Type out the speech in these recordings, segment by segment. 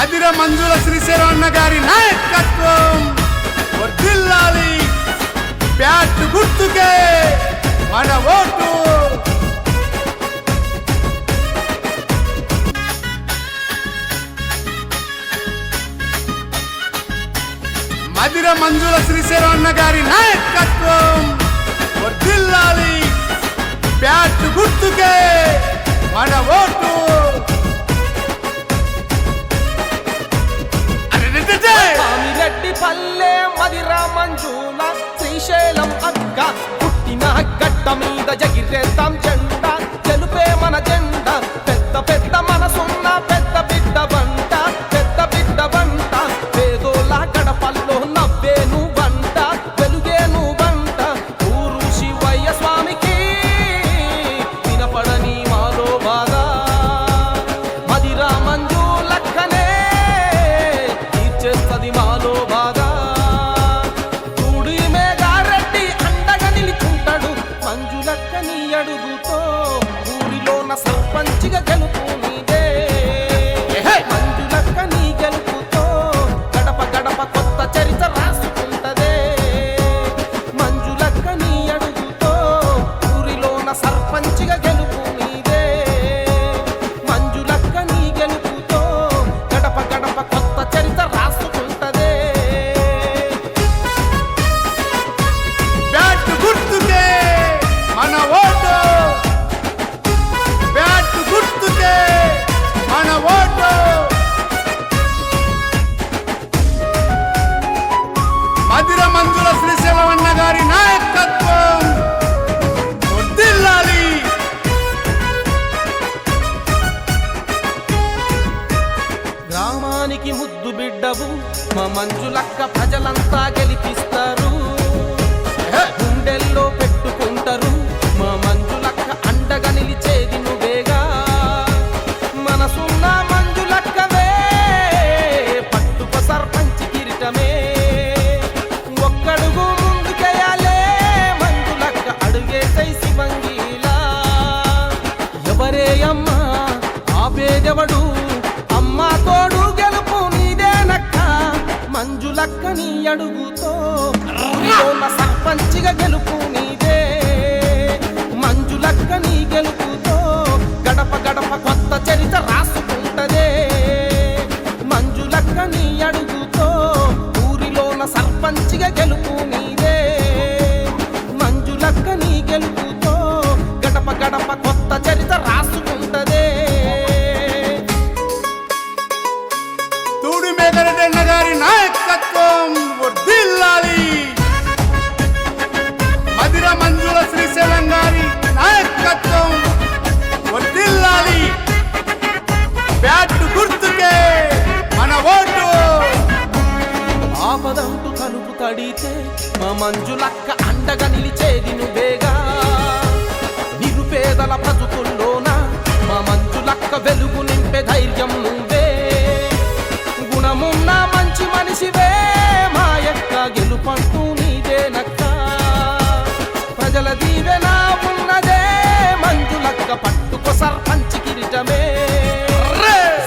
మదిర మంజుల శ్రీశైలం గారి నాయకత్వం వర్ధిల్లాలి. బ్యాట్ గుర్తుకే మన ఓటు. మదిర మంజుల శ్రీశైలం గారి నాయకత్వం వర్ధిల్లాలి. బ్యాట్ గుర్తుకే మన ఓటు. రెడ్డి పల్లె మదిర మంజుల శ్రీశైలం అక్క పుట్టిన గడ్డ మీద ఎగిరేద్దాం జెండా. గెలుపే మన జెండా. పెద్ద పెద్ద మనసున్న పెద్ద బిడ్డ వంట. పెద్ద బిడ్డ వంట. పేదోళ్ళ గడపల్లో నవ్వే నువ్వంట. వెలుగే నువ్వంట. ఊరు శివయ్య స్వామికి వినపడని మాలో బాధ. మదిర మంజులక్కనే తీర్చేస్తది మాలో బాధ. తుడిమేఘారెడ్డి అండగా నిలుచుంటాడు మంజులక్కని అడుగుతో. ఊరిలోన సర్పంచిగా గెలుపు నీదే. మంజులక్కని గెలుపుతో గడప గడప కొత్త చరిత్ర రాసుకుంటదే. మంజులక్కని అడుగుతో ఊరిలోన సర్పంచిగా గెలుపు నీదే. మంజులక్కని గెలుపుతో గడప గడప కొత్త చరిత్ర రాసుకుంటదే. బ్యాట్ గుర్తుకే మన ఓటు. బ్యాట్ గుర్తుకే మన ఓటు. మదిర మంజుల శ్రీశైలం గారి నాయకత్వం వర్ధిల్లాలి. గ్రామానికి ముద్దు బిడ్డవు మా మంజులక్క ప్రజలంతా గెలిపిస్తారు. గుండెల్లో పెట్టుకుంటారు మా మంజులక్క అండగా నిలిచేది నువ్వేగా. మనసున్న మంజులక్కవే పట్టుక సర్పంచి కిరీటమే. ఒక్కడుగు ముందుకేయాలే మంజులక్క అడుగేసై శివంగిలా. ఎవరే అమ్మా ఆపేదెవడు. అమ్మా తోడు గెలుపు నీదేనక్క. మంజులక్కని అడుగుతో ఊరిలోన సర్పంచిగా గెలుపు నీదే. మంజులక్కని గెలుపుతో గడప గడప కొత్త చరిత్ర రాసుకుంటదే. మంజులక్కని అడుగుతో ఊరిలోన సర్పంచిగా గెలుపు నీదే. మంజులక్కని గెలుపుతో గడప గడప కొత్త చరిత్ర రాసుకుంటదే. తుడిమేఘారెడ్డి గారి నాయకత్వం వర్ధిల్లాలి. మదిర మంజుల శ్రీశైలం గారి నాయకత్వం వర్ధిల్లాలి. బ్యాట్ గుర్తుకే మన ఓటు. ఆపదంటూ తలుపు తడితే మా మంజులక్క అండగా నిలిచేది నువ్వేగా. నిరుపేదల బ్రతుకుల్లోన మా మంజులక్క వెలుగు నింపే ధైర్యం నువ్వే. గుణమున్న మంచి మనిషివే మా యొక్క గెలుపంటూ నీదేనక్క. ప్రజల దీవెన ఉన్నదే మంజులక్క పట్టుకో సర్పంచి కిరీటమే.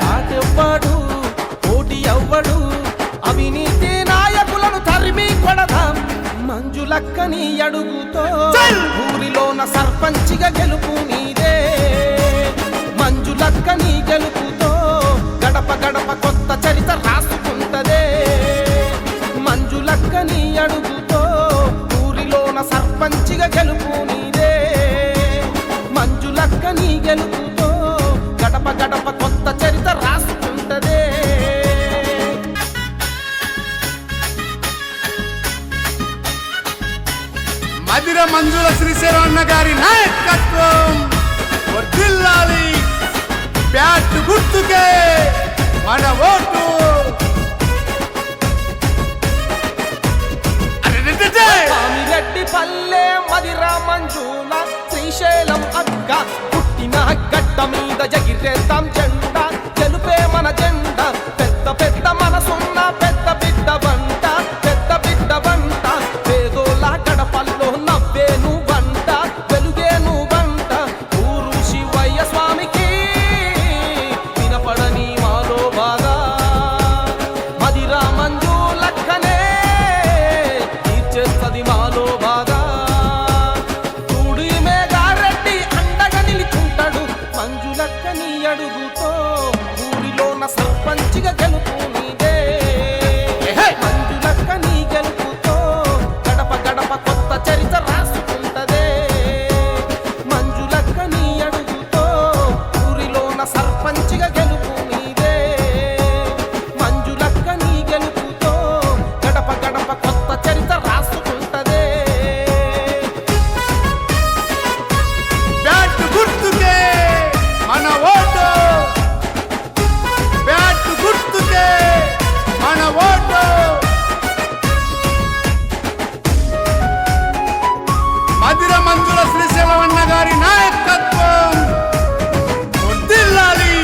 సాటెవ్వడు పోటీ ఎవ్వడు. అవినీతి నాయకులను తరిమి కొడదాం మంజులక్కని అడుగుతో. ఊరిలోన సర్పంచిగా గెలుపు నీదే. మంజులక్కని గెలుపుతో గడప గడప కొత్త చరిత్ర రాసుకుంటదే. మంజులక్కని అడుగుతో ఊరిలోన సర్పంచిగా గెలుపు నీదే. మంజులక్కని గెలుపుతో గడప గడప కొత్త చరిత్ర రాసుకుంటదే. మదిర మంజుల శ్రీశైలం గారి నాయకత్వం వర్ధిల్లాలి. బ్యాట్ గుర్తుకే మన ఓటు. రెడ్డి పల్లె మదిర మంజుల శ్రీశైలం అక్క పుట్టిన గడ్డ మీద ఎగిరేద్దాం జెండా. గెలుపే మన జెండా. పెద్ద పెద్ద మనసున్న పెద్ద బిడ్డ వంట. పెద్ద బిడ్డ వంట. పేదోళ్ళ గడపల్లో నవ్వే నువ్వంట. వెలుగే నువ్వంట. ఊరు శివయ్య స్వామికి వినపడని మాలో బాధ. అడుగుతో ఊరిలోన సర్పంచిగా గెలుపు నీదే. మంజులక్క నీ గెలుపుతో గడప గడప కొత్త చరిత్ర రాసుకుంటదే. మంజులక్క నీ అడుగుతో ఊరిలోన సర్పంచిగా గెలుపు నీదే. మంజులక్క నీ గెలుపుతో గడప గడప కొత్త చరిత్ర రాసుకుంటదే. బ్యాట్ గుర్తుకే మన ఓటు, బ్యాట్ గుర్తుకే మన ఓటు. మధిర మంజుల శ్రీశైలవన్న గారి నాయకత్వం వర్ధిల్లాలి.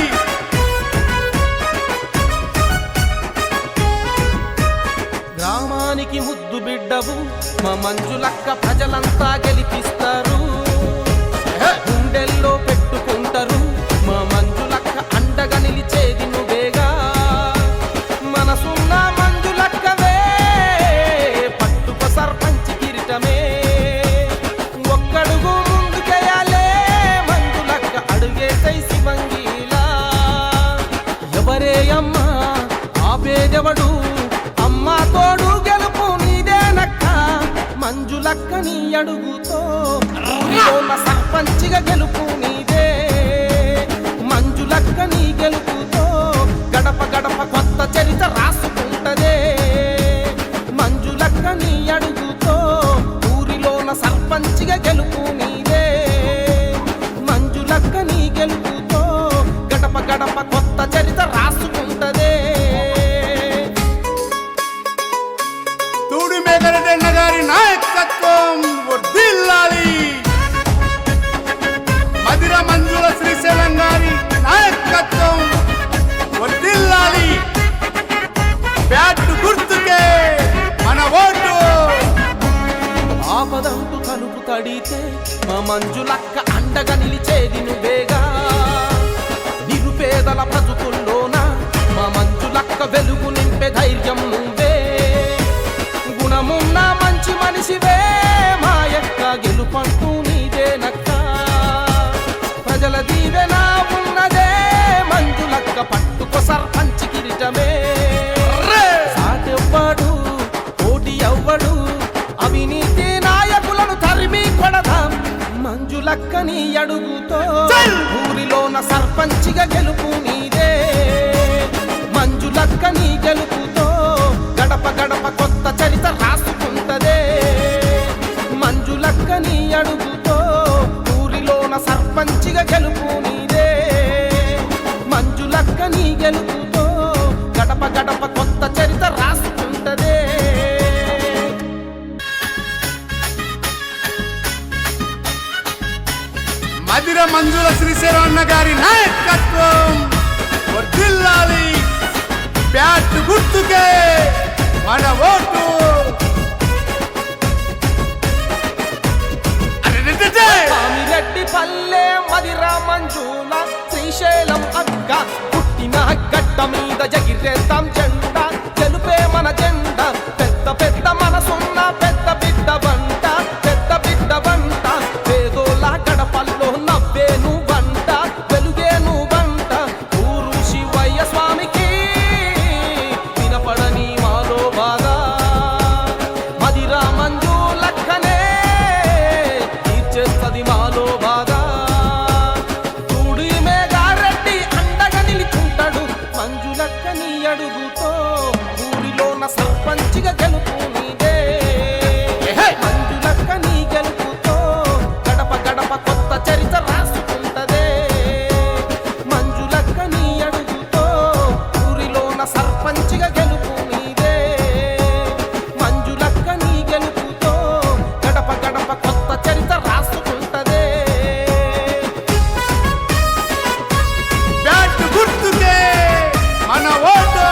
గ్రామానికి ముద్దు బిడ్డవు మా మంజులక్క, ప్రజలంతా గెలిపిస్తారు. గుండెల్లో పెట్టుకుంటారు మా మంజులక్క, అండగా నిలిచేది నువ్వేగా. మనసున్న మంజులక్కవే పట్టుక సర్పంచ్ కిరీటమే. ఒక్కడుగు ముందుకేయాలే మంజులక్క, అడుగేసై శివంగిలా. ఎవరే అమ్మా ఆపేదెవడు, అమ్మా తోడు గెలుపు నీదేనక్క. మంజులక్క నీ అడుగుతో ఊరిలోన సర్పంచిగా గెలుపు నీదే. మంజులక్క నీ గెలుపుతో గడప గడప కొత్త చరిత్ర రాసుకుంటదే. మంజులక్క నీ అడుగుతో ఊరిలోన సర్పంచిగా గెలుపు నీదే. మంజులక్క నీ గెలుపుతో గడప గడప కొత్త చరిత్ర రాసుకుంటదే. తూడి మేఘరెడ్డన్న గారి నాయకత్వం వర్ధిల్లాలి. మధిర మంజుల శ్రీశైలం గారి నాయకత్వం వర్ధిల్లాలి. బ్యాట్ గుర్తుకే మన ఓటు. ఆపదంటూ తలుపు తడితే మా మంజులక్క, అండగా నిలిచేది నువ్వేగా. నిరుపేదల బ్రతుకుల్లోన మా మంజులక్క, వెలుగు నింపే ధైర్యం నువ్వే. గుణమున్న మంచి మనిషివే మా యొక్క, గెలుపంటూ నీదేనక్క. ప్రజల దీవెన ఉన్నదే మంజులక్క, పట్టుకో సర్పంచ్ కిరీటమే. సాటెవ్వడు పోటీ ఎవ్వడు, అవినీతి నాయకులను తరిమి కొడదాం. మంజులక్క నీ అడుగుతో ఊరిలోన సర్పంచిగా గెలుపు నీదే. మంజులక్క నీ గెలుపుతో గడప గడప కొత్త చరిత్ర రాసుకుంటదే. మంజులక్క నీ అడుగుతో ఊరిలోన సర్పంచిగా గెలుపు నీదే. మంజులక్క నీ గెలుపుతో గడప గడప కొత్త చరిత్ర రాసుకుంటదే. మధిర మంజుల శ్రీశైలవన్న గారి నాయకత్వం వర్ధిల్లాలి. బ్యాట్ గుర్తుకే మన ఓటు. పామిరెడ్డి పల్లె మధిర మంజుల శ్రీశైలం అక్క, పుట్టిన గడ్డ మీద ఎగిరేద్దాం జెండా. గెలుపే మన జెండా, పెద్ద పెద్ద మనసున్న పెద్ద బిడ్డ వంట. పెద్ద బిడ్డ వంట, పేదోళ్ళ గడపల్లో నవ్వే నువ్వంట. వెలుగే నువ్వంట, ఊరు శివయ్య స్వామికి వినపడని మాలో బాధ. మధిర మంజులక్కనే తీర్చేస్తది మాలో బాధ. తూడి మేఘారెడ్డి అండగా నిలుచుంటాడు మంజులక్క నీ అడుగుతో ఊరిలోన సర్పంచిగా గెలుపు నీదే. మంజులక్క నీ గెలుపుతో గడప గడప కొత్త చరిత్ర రాసుకుంటదే. మంజులక్క నీ అడుగుతో ఊరిలోన సర్పంచిగా గెలుపు నీదే. మంజులక్క నీ గెలుపుతో గడప గడప కొత్త చరిత్ర రాసుకుంటదే. బ్యాట్ గుర్తుకే మన ఓటు,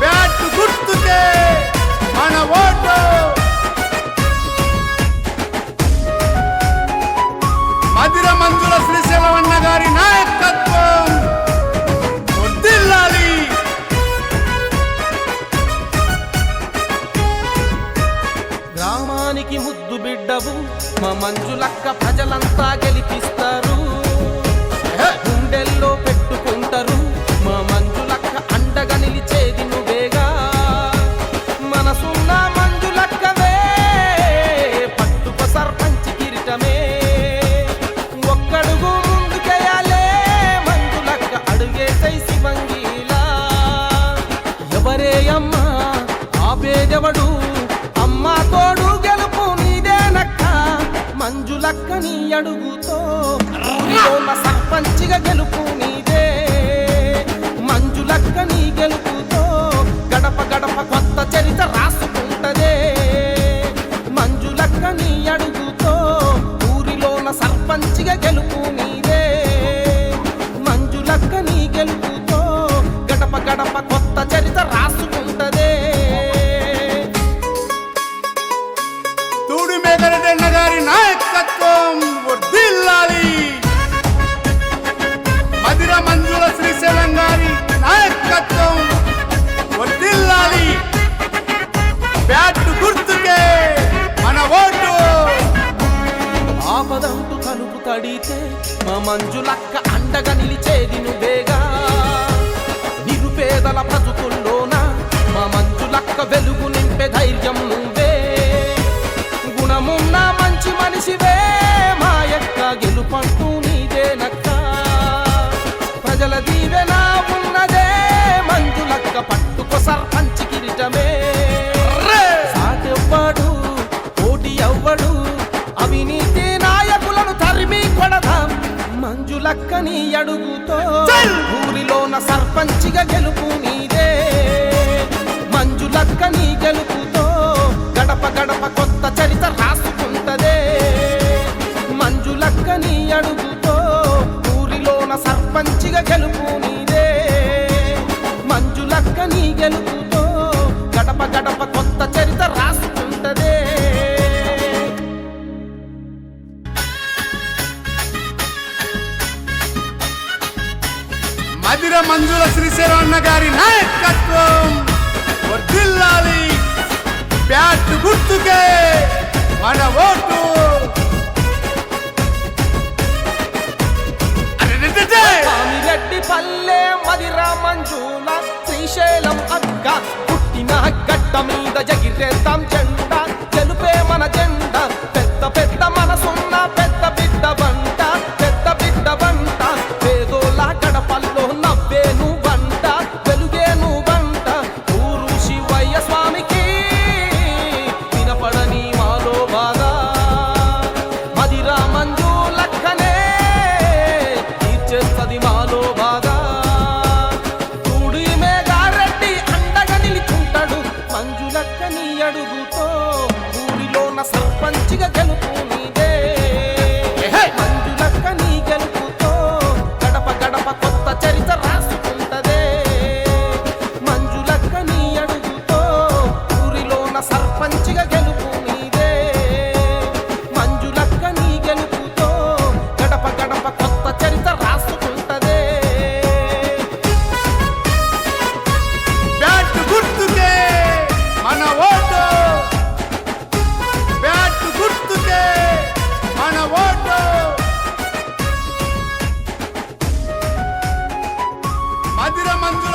బ్యాట్ గుర్తుకే మన ఓటు. మధిర మంజుల శ్రీశైలవన్న గారి నాయకత్వం వర్ధిల్లాలి. గ్రామానికి ముద్దు బిడ్డవు మా మంజులక్క, ప్రజలంతా గెలిపిస్తారు. గుండెల్లో పెట్టుకుంటారు మా మంజులక్క అండగా నిలిచేది నువ్వేగా మనసున్న మంజులక్కవే పట్టుకు సర్పంచ్ కిరీటమే ఒక్కడుగు ముందుకేయాలే మంజులక్క అడుగేసై శివంగిలా ఎవరే అమ్మా ఆపేదెవడు అమ్మా తోడు గెలుపు నీదేనక్క మంజులక్కని అడుగుతో ఊరిలోన సర్పంచిగా గెలుపు నీదే మంజులక్కని గెలుపుతో గడప గడప కొత్త చరిత్ర రాసుకుంటదే మంజులక్కని అడుగుతో ఊరిలోన సర్పంచిగా గెలుపు నీదే మంజులక్కని గెలుపుతో గడప గడప కొత్త చరిత్ర రాసుకుంటదే తూడి మేఘరెడ్డి గారి నాయకత్వం వర్ధిల్లాలి. మదిర మంజుల శ్రీశైలం గారి నాయకత్వం వర్ధిల్లాలి. బ్యాట్ గుర్తుకే మన ఓటు. ఆపదంటూ తలుపు తడితే మా మంజులక్క అండగా నిలిచేది నువ్వేగా నిరుపేదల బ్రతుకుల్లోన మా మంజులక్క వెలుగు నింపే ధైర్యం నువ్వే గుణమున్న మంచి మనిషివే మా యొక్క గెలుపంటూ నీదేనక్క ప్రజల దీవెన ఉన్నదే మంజులక్క పట్టుకో సర్పంచ్ కిరీటమే సాటెవ్వడు పోటీ ఎవ్వడు అవినీతి నాయకులను తరిమి కొడదాం మంజులక్కని అడుగుతో ఊరిలోన సర్పంచిగా గెలుపు నీదే మంజులక్కని గెలుపుతో గడప గడప కొత్త చరిత్ర రాసుకుంటదే మంజులక్కని అడుగుతో ఊరిలోన సర్పంచిగా గెలుపు నీదే మంజులక్కని గెలుపుతో గడప గడప కొత్త చరిత్ర రాసుకుంటదే మదిర మంజుల శ్రీశైలం గారి నాయకత్వం వర్ధిల్లాలి. బ్యాట్ గుర్తుకే మన ఓటు. రెడ్డి పల్లె మదిర మంజుల శ్రీశైలం అక్క పుట్టిన గడ్డ మీద జగిరేద్దాం జెండా గెలుపే మన జెండా పెద్ద పెద్ద మనసున్న పెద్ద బిడ్డ వంట పెద్ద బిడ్డ వంట పేదోళ్ళ గడపల్లో నవ్వే నువ్వంట వెలుగే నువ్వంట ఊరు శివయ్య స్వామికి వినపడని మాలో బాధ మదిర మంజులక్కనే తీర్చేస్తది మాలో బాధ తూడి మేఘారెడ్డి అండగా నిలుచుంటాడు మంజులక్కని అడుగుతో ఊరిలోన సర్పంచిగా గెలుపు నీదే మంజులక్కని గెలుపుతో గడప గడప కొత్త చరిత్ర రాసుకుంటదే మంజులక్కని అడుగుతో ఊరిలోన సర్పంచిగా గెలుపు నీదే మంజులక్కని గెలుపుతో గడప గడప కొత్త చరిత్ర రాసుకుంటదే బ్యాట్ గుర్తుకే మన ఓటు. బ్యాట్ గుర్తుకే మన ఓటు. మదిర మంజుల